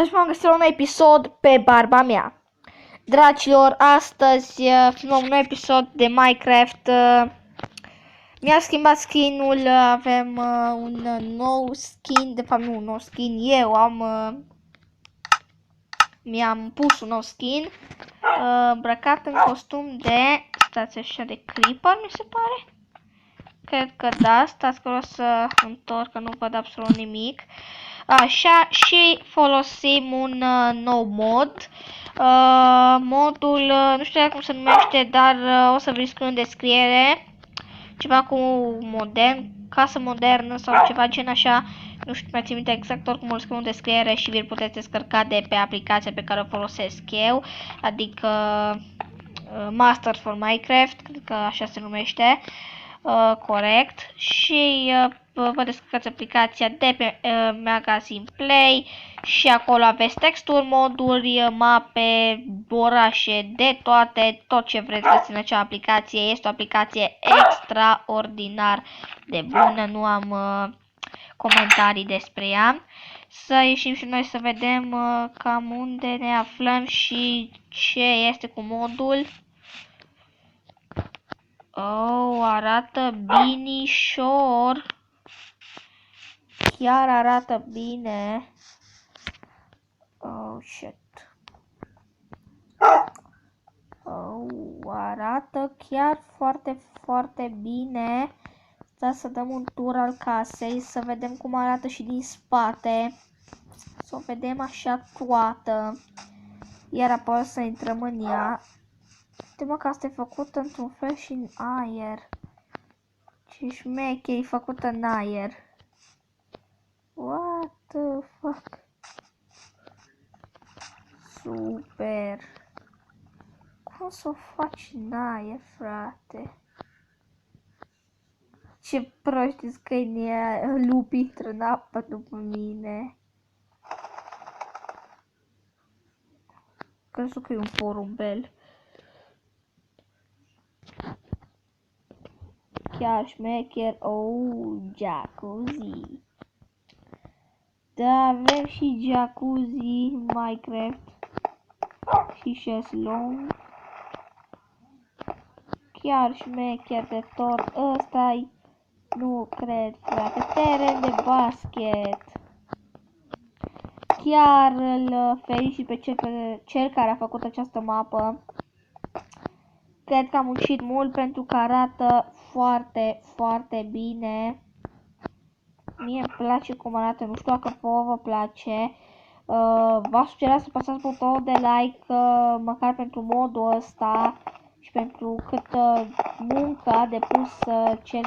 Să m-am găsit la un episod pe barba mea. Dragilor, astăzi filmăm un nou episod de Minecraft. Mi-a schimbat skin-ul, avem un nou skin, de fapt nu un nou skin, mi-am pus un nou skin, îmbrăcat în costum de, stați așa, de creeper, mi se pare. Cred că da, stați că o să întorc, că nu văd absolut nimic. Așa, și folosim un nou mod. Modul, nu știu cum se numește, dar o să vi scriu în descriere. Ceva cu modern, casă modernă sau ceva gen așa. Nu știu, mai țin minte exact, oricum îl scriu în descriere și vi-l puteți descărca de pe aplicația pe care o folosesc eu. Adică Masters for Minecraft, cred că așa se numește. Corect. Și vă descărcați aplicația de pe Magazine Play și acolo aveți texturi, moduri, mape, orașe, de toate, tot ce vreți găsi în acea aplicație. Este o aplicație extraordinar de bună, nu am comentarii despre ea. Să ieșim și noi să vedem cam unde ne aflăm și ce este cu modul. Oh, arată binișor. Chiar arată bine. Oh, shit. Oh, arată chiar foarte, foarte bine. Stai să dăm un tur al casei, să vedem cum arată și din spate. Să o vedem așa toată. Iar apoi să intrăm în ea. Uite-mă că asta e făcută într-un fel și în aer. Ce șmecher, e făcută în aer. What the fuck? Super. Cum să o faci în aer, frate? Ce proști câinii, lupi intră în apă după mine. Crezut că e un porumbel. Chiar șmecher. Oh, jacuzzi. Da, avem și jacuzzi în Minecraft. Și șezlong. Chiar șmecher de tot. Ăsta-i, nu cred, frate, teren de basket. Chiar îl felicit pe cel care a făcut această mapă. Cred că am muncit mult pentru că arată foarte, foarte bine. Mie îmi place cum arată, nu știu dacă vouă vă place. V-aș sugera să apăsați butonul de like, măcar pentru modul ăsta și pentru câtă muncă a depus cel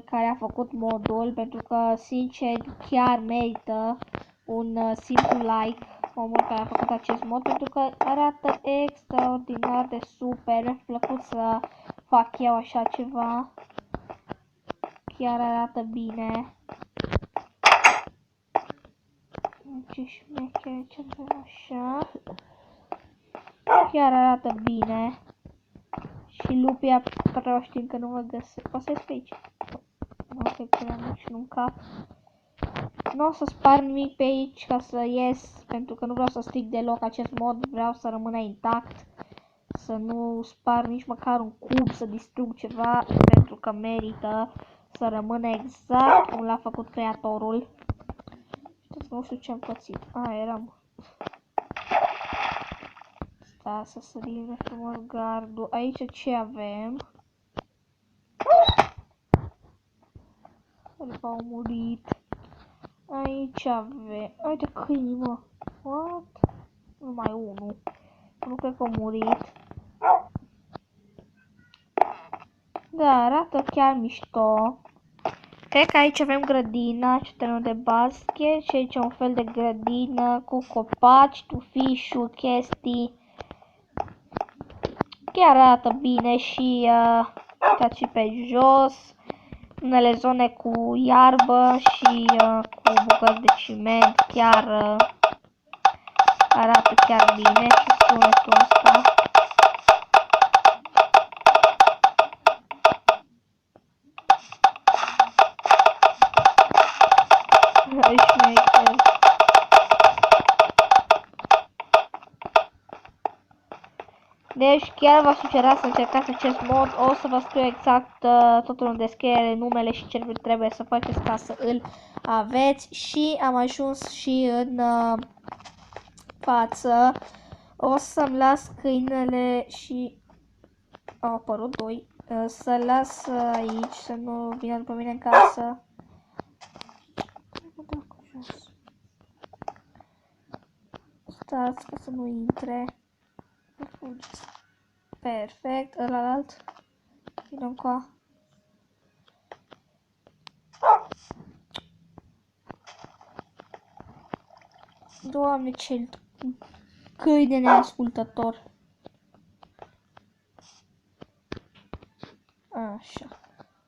care a făcut modul, pentru că, sincer, chiar merită un simplu like omul care a făcut acest mod, pentru că arată extraordinar de super. Mi-a plăcut să fac eu așa ceva. Chiar arată bine. Ce șmecher, ce avem așa. Chiar arată bine. Și lupii proști încă nu mă găsesc. O să ies pe aici. Nu cred că am nici un cap. Nu o să spar nimic pe aici ca să ies, pentru că nu vreau să stric deloc acest mod. Vreau să rămână intact. Să nu spar nici măcar un cub, să distrug ceva, pentru că merită să rămână exact cum l-a făcut creatorul. Nu știu ce am pățit. Eram. Stai să sărim frumos gardul. Aici ce avem? Alba au murit. Aici avem. Uite câinii, mă. What? Numai unul. Nu cred că a murit. Da, arată chiar mișto. Cred că aici avem grădina și terenul de basket și aici un fel de grădină cu copaci, tufișuri, chestii. Chiar arată bine și uitați și pe jos. Unele zone cu iarbă și cu bucăți de ciment. Chiar arată chiar bine și sunetul ăsta. Șmecher. Deci chiar v-aș sugera să încercați acest mod. O să vă scriu exact totul în descriere, numele și ce trebuie să faceți ca să îl aveți. Și am ajuns și în față. O să-mi las câinele și... Au apărut doi. Să las aici, să nu vină după mine în casă. Stați ca să nu intre. Perfect, ălalt. Vină încoa. Doamne, ce câine neascultător. Așa.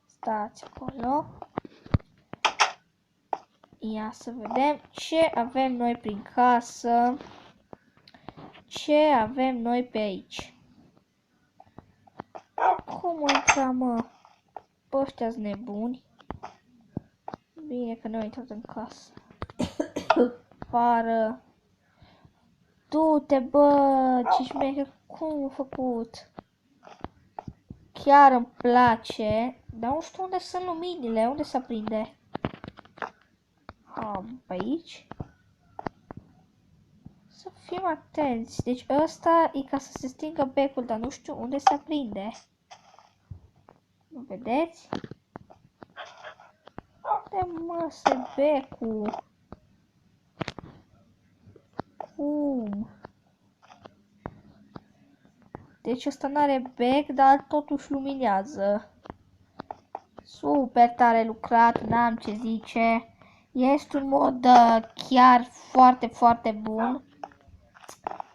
Stați acolo. Ia să vedem ce avem noi prin casă. Ce avem noi pe aici. Cum o intra, mă? Bă, ăștia-s nebuni. Bine că n-au intrat în casă. Afară. Du-te, bă, ce șmecher, cum a făcut? Chiar îmi place, dar nu știu unde sunt luminile, unde se aprinde? Pe aici? Să fim atenți, deci ăsta e ca să se stingă becul, dar nu știu unde se aprinde. Nu vedeți? Unde mă se becul? Cum? Deci ăsta n-are bec, dar totuși luminează. Super tare lucrat, n-am ce zice. Este un mod chiar foarte, foarte bun.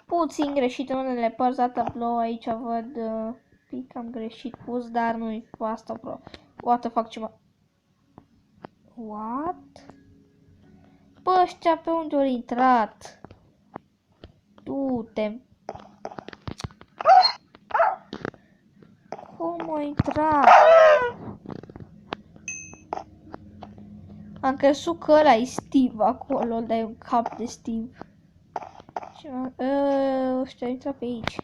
Puțin greșit în unele părți, la tablou aici văd pic am greșit pus, dar nu-i cu asta pro. What the fuck, ce mă... What? Bă, ăștia pe unde au intrat? Du-te. Cum au intrat? Am crezut că ăla e Steve acolo, dar e un cap de Steve. Ăștia intră pe aici.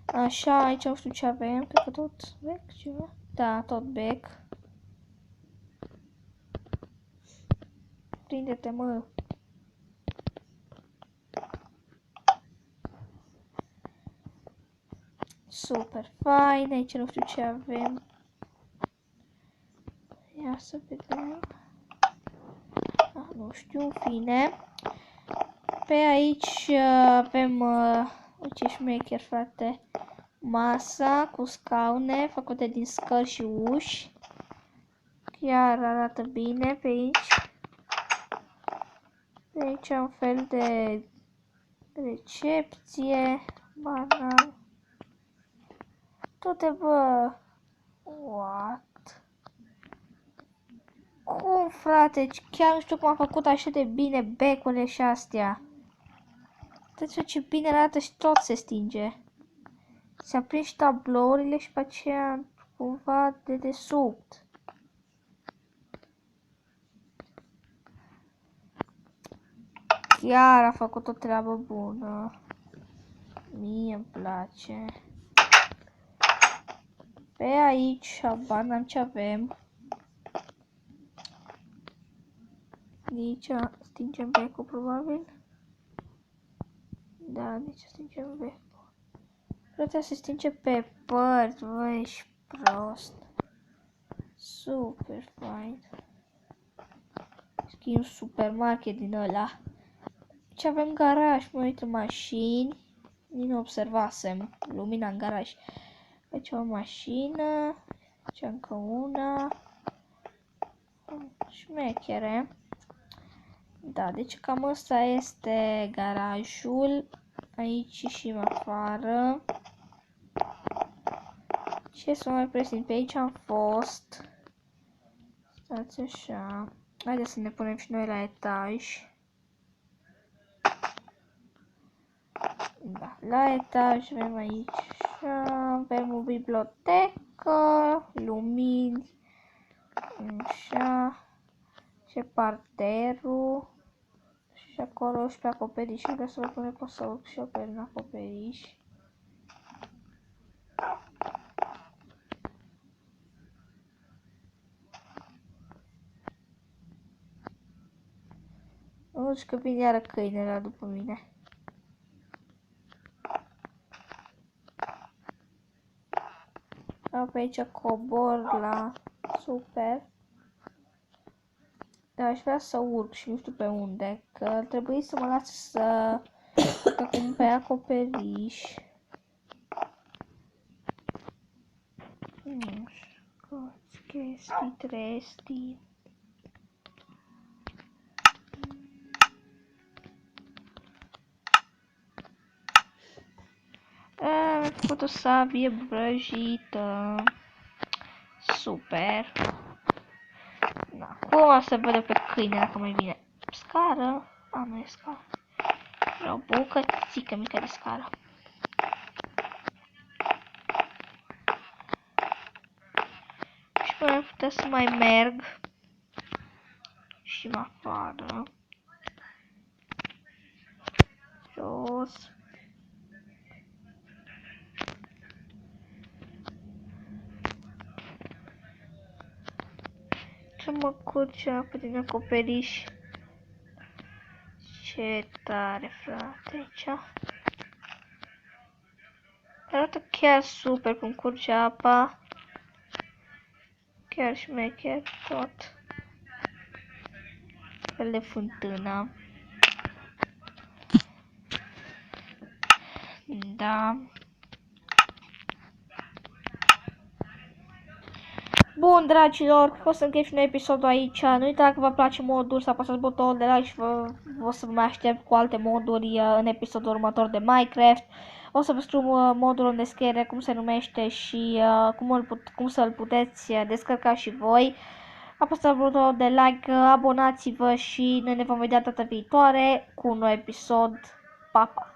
Așa, aici nu știu ce avem, cred că tot bec ceva. Da, tot bec. Prinde-te, mă. Super fain, aici nu știu ce avem. Ia să vedem. Nu știu, în fine. Pe aici avem, ce șmecher, frate, masa cu scaune făcute din scări și uși. Chiar arată bine pe aici. Pe aici un fel de recepție, banal. Du-te, bă! What? Cum, frate? Chiar nu știu cum a făcut așa de bine becurile și astea. Uitați ce bine arată și tot se stinge. Se aprind și tablourile și pe aceea cumva de desubt. Chiar a făcut o treabă bună. Mie îmi place. Pe aici, habar n-am ce avem. Nici stingem becul, probabil. Da, nici stingem becul. Frate, se stinge pe părți, bă, ești prost. Super fain. Schimb supermarket din ăla. Aici avem garaj, mă uit în mașini. Nici nu observasem lumina în garaj. Aici o mașină. Aici încă una. Șmechere. Da, deci cam ăsta este garajul. Aici și în afară. Ce să mai prezint? Pe aici am fost. Stați așa. Haideți să ne punem și noi la etaj. Da, la etaj avem aici. Avem o bibliotecă, lumini. Așa. Ce parterul. Și acolo și pe acoperiș. Vreau să vă pune, pot să urc și eu pe un acoperiș. auzi că vine iară câinele după mine. Pe aici cobor la super. Dar aș vrea să urc și nu știu pe unde, că ar trebui să mă las să acum pe acoperiș. Nu știu, chestii, trestii. Am făcut o sabie brăjită. Super. Acum să vedem pe câine dacă mai vine. Scară? A, nu e scară. Vreau o bucățică mică de scară. Și până am putea să mai merg. Și în afară. Jos. Ce mă curge apă din acoperiș. Ce tare, frate, aici. Arată chiar super cum curge apa. Chiar șmecher tot. Fel de fântână. Da. Bun, dragilor, cred că o să închei și un episodul aici. Nu uitați dacă vă place modul să apăsați butonul de like și o să vă mai aștept cu alte moduri în episodul următor de Minecraft. O să vă scriu modul în descriere, cum se numește și cum să-l puteți descărca și voi. Apăsați butonul de like, abonați-vă și noi ne vom vedea data viitoare cu un nou episod. Pa, pa!